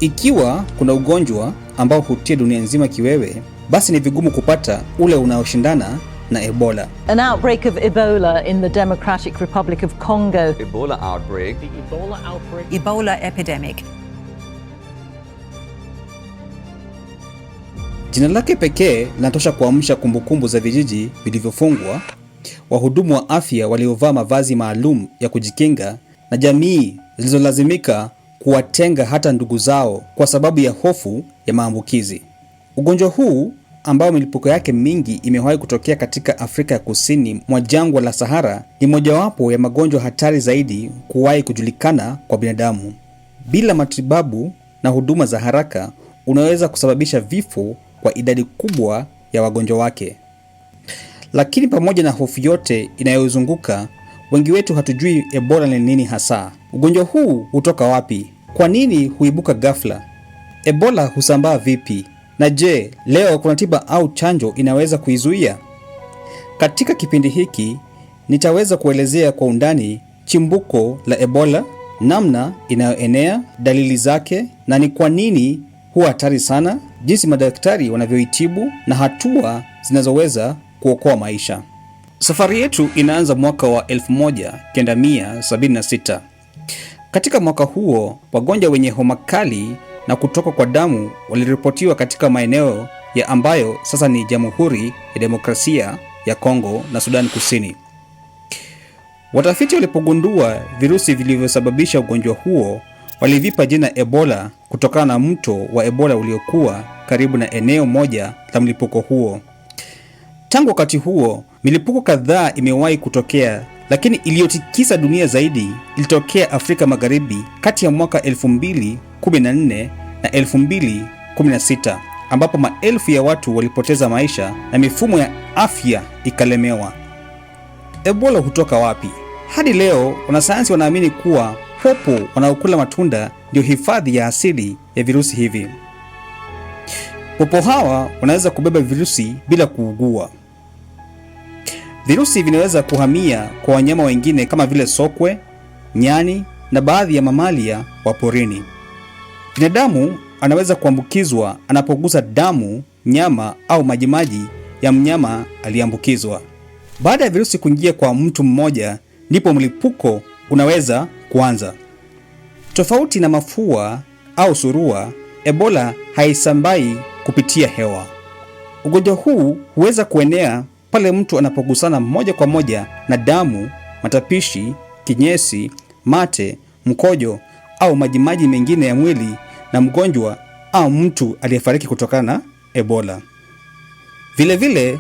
Ikiwa kuna ugonjwa ambao hutia dunia nzima kiwewe, basi ni vigumu kupata ule unaoshindana na Ebola. An outbreak of Ebola in the Democratic Republic of Congo. Ebola outbreak. The Ebola outbreak. Ebola epidemic. Jina lake pekee linatosha kuamsha kumbukumbu za vijiji vilivyofungwa, wahudumu wa afya waliovaa mavazi maalum ya kujikinga, na jamii zilizolazimika kuwatenga hata ndugu zao kwa sababu ya hofu ya maambukizi. Ugonjwa huu ambao milipuko yake mingi imewahi kutokea katika Afrika ya Kusini mwa jangwa la Sahara ni mojawapo ya magonjwa hatari zaidi kuwahi kujulikana kwa binadamu. Bila matibabu na huduma za haraka, unaweza kusababisha vifo kwa idadi kubwa ya wagonjwa wake. Lakini pamoja na hofu yote inayozunguka, wengi wetu hatujui Ebola ni nini hasa. Ugonjwa huu hutoka wapi? Kwa nini huibuka ghafla? Ebola husambaa vipi? Na je, leo kuna tiba au chanjo inaweza kuizuia? Katika kipindi hiki, nitaweza kuelezea kwa undani chimbuko la Ebola, namna inayoenea, dalili zake, na ni kwa nini huwa hatari sana, jinsi madaktari wanavyoitibu na hatua zinazoweza kuokoa maisha. Safari yetu inaanza mwaka wa 1976. Katika mwaka huo, wagonjwa wenye homa kali na kutoka kwa damu waliripotiwa katika maeneo ya ambayo sasa ni Jamhuri ya Demokrasia ya Kongo na Sudan Kusini. Watafiti walipogundua virusi vilivyosababisha ugonjwa huo, walivipa jina Ebola kutokana na mto wa Ebola uliokuwa karibu na eneo moja la mlipuko huo. Tangu wakati huo, milipuko kadhaa imewahi kutokea, lakini iliyotikisa dunia zaidi ilitokea Afrika Magharibi kati ya mwaka 2014 na 2016, ambapo maelfu ya watu walipoteza maisha na mifumo ya afya ikalemewa. Ebola hutoka wapi? Hadi leo, wanasayansi wanaamini kuwa popo wanaokula matunda ndio hifadhi ya asili ya virusi hivi. Popo hawa wanaweza kubeba virusi bila kuugua. Virusi vinaweza kuhamia kwa wanyama wengine kama vile sokwe, nyani na baadhi ya mamalia wa porini. Binadamu anaweza kuambukizwa anapogusa damu, nyama au majimaji ya mnyama aliyeambukizwa. Baada ya virusi kuingia kwa mtu mmoja, ndipo mlipuko unaweza kuanza. Tofauti na mafua au surua, Ebola haisambai kupitia hewa. Ugonjwa huu huweza kuenea pale mtu anapogusana moja kwa moja na damu, matapishi, kinyesi, mate, mkojo au majimaji mengine ya mwili na mgonjwa au mtu aliyefariki kutokana na Ebola. Vile vile,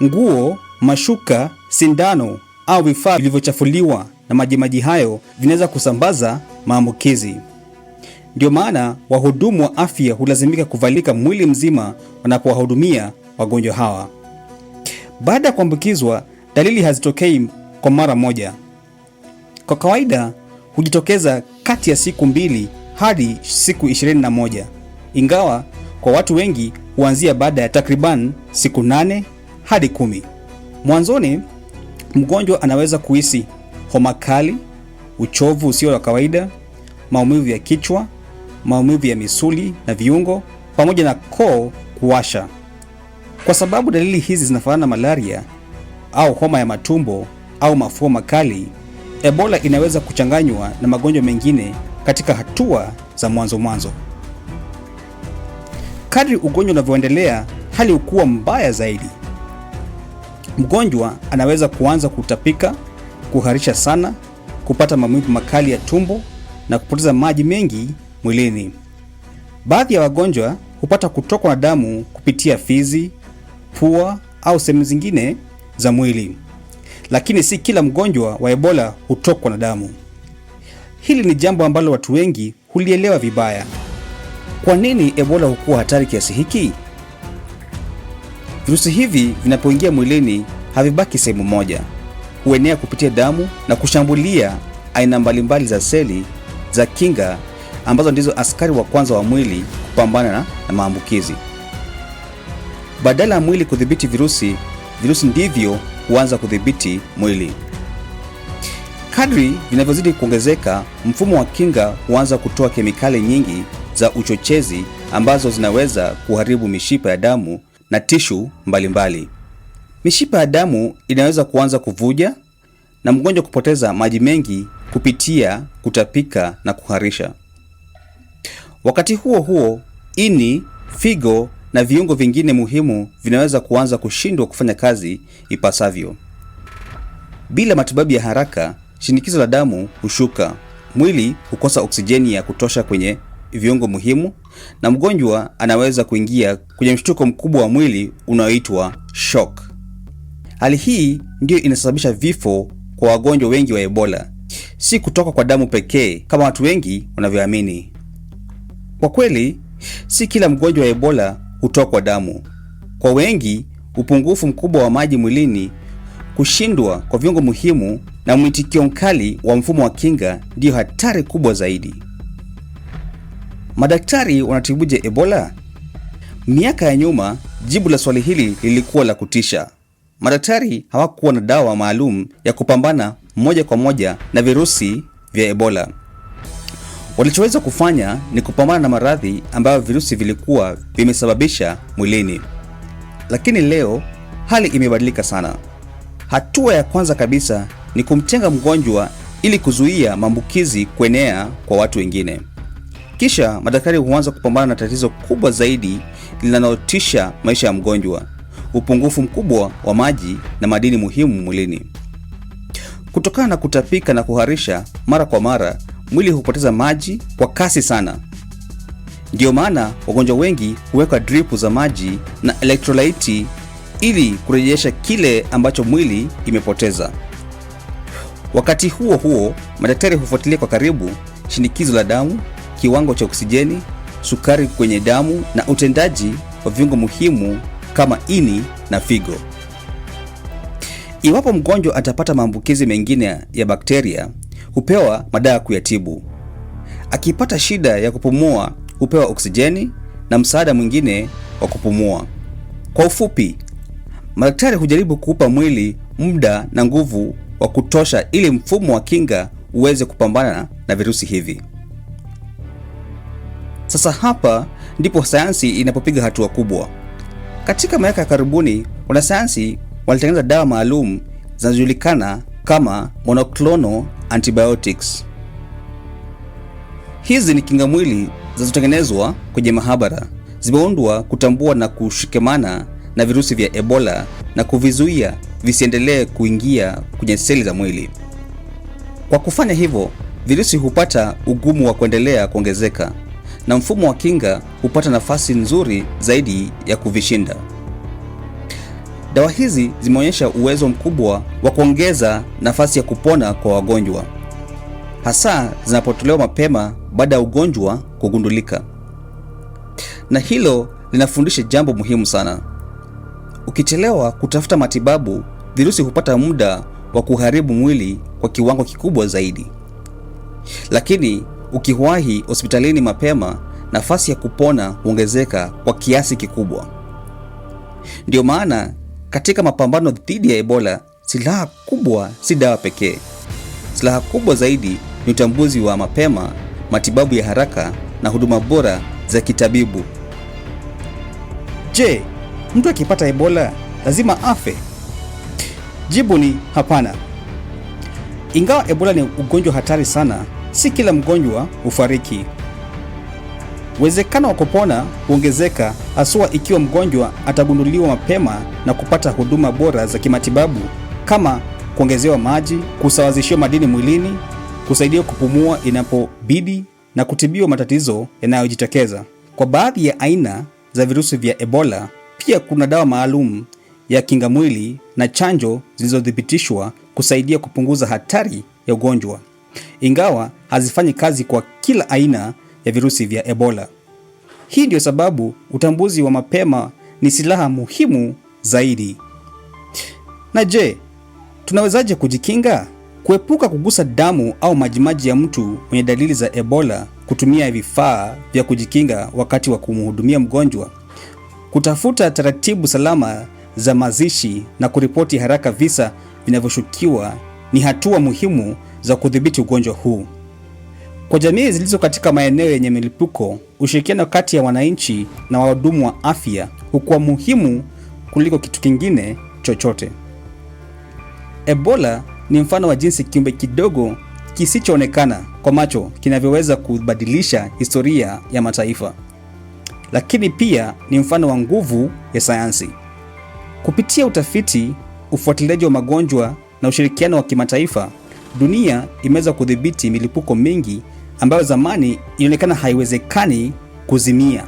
nguo, mashuka, sindano au vifaa vilivyochafuliwa na majimaji hayo vinaweza kusambaza maambukizi. Ndio maana wahudumu wa afya hulazimika kuvalika mwili mzima wanapowahudumia wagonjwa hawa. Baada ya kuambukizwa, dalili hazitokei kwa mara moja. Kwa kawaida, hujitokeza kati ya siku 2 hadi siku 21, ingawa kwa watu wengi huanzia baada ya takriban siku 8 hadi 10. Mwanzoni, mgonjwa anaweza kuhisi homa kali, uchovu usio wa kawaida, maumivu ya kichwa, maumivu ya misuli na viungo, pamoja na koo kuwasha. Kwa sababu dalili hizi zinafanana na malaria au homa ya matumbo au mafua makali, Ebola inaweza kuchanganywa na magonjwa mengine katika hatua za mwanzo. Kadri ugonjwa unavyoendelea, hali hukuwa mbaya zaidi. Mgonjwa anaweza kuanza kutapika, kuharisha sana, kupata maumivu makali ya tumbo na kupoteza maji mengi mwilini. Baadhi ya wagonjwa hupata kutokwa na damu kupitia fizi, pua au sehemu zingine za mwili. Lakini si kila mgonjwa wa Ebola hutokwa na damu. Hili ni jambo ambalo watu wengi hulielewa vibaya. Kwa nini Ebola hukuwa hatari kiasi hiki? Virusi hivi vinapoingia mwilini havibaki sehemu moja. Huenea kupitia damu na kushambulia aina mbalimbali za seli za kinga ambazo ndizo askari wa kwanza wa mwili kupambana na maambukizi. Badala ya mwili kudhibiti virusi ndivyo huanza kudhibiti mwili. Kadri vinavyozidi kuongezeka, mfumo wa kinga huanza kutoa kemikali nyingi za uchochezi ambazo zinaweza kuharibu mishipa ya damu na tishu mbalimbali. Mishipa ya damu inaweza kuanza kuvuja na mgonjwa kupoteza maji mengi kupitia kutapika na kuharisha. Wakati huo huo, ini, figo na viungo vingine muhimu vinaweza kuanza kushindwa kufanya kazi ipasavyo. Bila matibabu ya haraka, shinikizo la damu hushuka, mwili hukosa oksijeni ya kutosha kwenye viungo muhimu, na mgonjwa anaweza kuingia kwenye mshtuko mkubwa wa mwili unaoitwa shock. Hali hii ndio inasababisha vifo kwa wagonjwa wengi wa Ebola, si kutoka kwa damu pekee kama watu wengi wanavyoamini. Kwa kweli, si kila mgonjwa wa Ebola hutoka kwa damu. Kwa wengi, upungufu mkubwa wa maji mwilini, kushindwa kwa viungo muhimu na mwitikio mkali wa mfumo wa kinga ndiyo hatari kubwa zaidi. Madaktari wanatibuje Ebola? Miaka ya nyuma, jibu la swali hili lilikuwa la kutisha. Madaktari hawakuwa na dawa maalum ya kupambana moja kwa moja na virusi vya Ebola. Walichoweza kufanya ni kupambana na maradhi ambayo virusi vilikuwa vimesababisha mwilini. Lakini leo hali imebadilika sana. Hatua ya kwanza kabisa ni kumtenga mgonjwa ili kuzuia maambukizi kuenea kwa watu wengine. Kisha madaktari huanza kupambana na tatizo kubwa zaidi linalotisha maisha ya mgonjwa: upungufu mkubwa wa maji na madini muhimu mwilini. Kutokana na kutapika na kuharisha mara kwa mara, mwili hupoteza maji kwa kasi sana. Ndiyo maana wagonjwa wengi huweka dripu za maji na elektrolaiti ili kurejesha kile ambacho mwili imepoteza. Wakati huo huo, madaktari hufuatilia kwa karibu shinikizo la damu, kiwango cha oksijeni, sukari kwenye damu na utendaji wa viungo muhimu kama ini na figo. Iwapo mgonjwa atapata maambukizi mengine ya bakteria, hupewa madawa ya kuyatibu. Akipata shida ya kupumua, hupewa oksijeni na msaada mwingine wa kupumua. Kwa ufupi, madaktari hujaribu kuupa mwili muda na nguvu wa kutosha ili mfumo wa kinga uweze kupambana na virusi hivi. Sasa hapa ndipo sayansi inapopiga hatua kubwa. Katika miaka ya karibuni, wanasayansi walitengeneza dawa maalum zinazojulikana kama monoclonal antibiotics. Hizi ni kingamwili zinazotengenezwa kwenye mahabara, zimeundwa kutambua na kushikamana na virusi vya Ebola na kuvizuia visiendelee kuingia kwenye seli za mwili. Kwa kufanya hivyo, virusi hupata ugumu wa kuendelea kuongezeka na mfumo wa kinga hupata nafasi nzuri zaidi ya kuvishinda. Dawa hizi zimeonyesha uwezo mkubwa wa kuongeza nafasi ya kupona kwa wagonjwa, hasa zinapotolewa mapema baada ya ugonjwa kugundulika. Na hilo linafundisha jambo muhimu sana. Ukichelewa kutafuta matibabu, virusi hupata muda wa kuharibu mwili kwa kiwango kikubwa zaidi. Lakini ukiwahi hospitalini mapema, nafasi ya kupona huongezeka kwa kiasi kikubwa. Ndio maana katika mapambano dhidi ya Ebola, silaha kubwa si dawa pekee. Silaha kubwa zaidi ni utambuzi wa mapema, matibabu ya haraka na huduma bora za kitabibu. Je, mtu akipata Ebola lazima afe? Jibu ni hapana. Ingawa Ebola ni ugonjwa hatari sana, si kila mgonjwa hufariki. Uwezekano wa kupona huongezeka haswa ikiwa mgonjwa atagunduliwa mapema na kupata huduma bora za kimatibabu kama kuongezewa maji, kusawazishiwa madini mwilini, kusaidiwa kupumua inapobidi na kutibiwa matatizo yanayojitokeza. Kwa baadhi ya aina za virusi vya Ebola, pia kuna dawa maalum ya kinga mwili na chanjo zilizothibitishwa kusaidia kupunguza hatari ya ugonjwa, ingawa hazifanyi kazi kwa kila aina ya virusi vya Ebola. Hii ndio sababu utambuzi wa mapema ni silaha muhimu zaidi. Na je, tunawezaje kujikinga? Kuepuka kugusa damu au majimaji ya mtu mwenye dalili za Ebola, kutumia vifaa vya kujikinga wakati wa kumhudumia mgonjwa, kutafuta taratibu salama za mazishi na kuripoti haraka visa vinavyoshukiwa ni hatua muhimu za kudhibiti ugonjwa huu. Kwa jamii zilizo katika maeneo yenye milipuko, ushirikiano kati ya wananchi na wahudumu wa afya hukuwa muhimu kuliko kitu kingine chochote. Ebola ni mfano wa jinsi kiumbe kidogo kisichoonekana kwa macho kinavyoweza kubadilisha historia ya mataifa. Lakini pia ni mfano wa nguvu ya sayansi. Kupitia utafiti, ufuatiliaji wa magonjwa na ushirikiano wa kimataifa, dunia imeweza kudhibiti milipuko mingi ambayo zamani ilionekana haiwezekani kuzimia.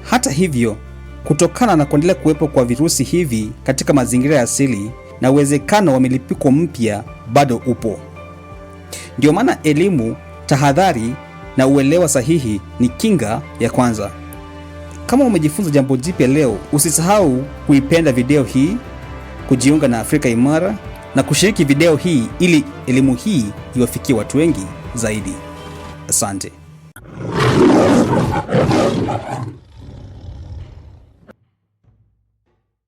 Hata hivyo, kutokana na kuendelea kuwepo kwa virusi hivi katika mazingira ya asili, na uwezekano wa milipuko mpya bado upo. Ndio maana elimu, tahadhari na uelewa sahihi ni kinga ya kwanza. Kama umejifunza jambo jipya leo, usisahau kuipenda video hii, kujiunga na Afrika Imara na kushiriki video hii ili elimu hii iwafikie watu wengi zaidi. Asante.